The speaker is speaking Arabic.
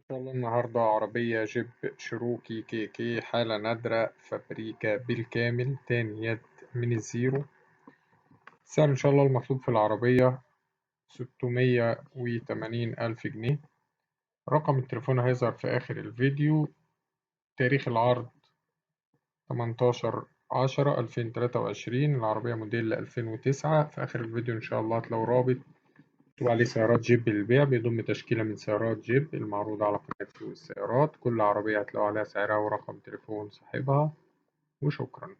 شاء الله النهاردة عربية جيب شيروكي كي حالة نادرة فابريكا بالكامل تاني يد من الزيرو. سعر إن شاء الله المطلوب في العربية 680 ألف جنيه. رقم التليفون هيظهر في آخر الفيديو. تاريخ العرض 18/10/2023. العربية موديل 2009. في آخر الفيديو إن شاء الله هتلاقوا رابط مكتوب عليه سيارات جيب للبيع، بيضم تشكيلة من سيارات جيب المعروضة على قناة سوق السيارات. كل عربية هتلاقوا عليها سعرها ورقم تليفون صاحبها. وشكرا.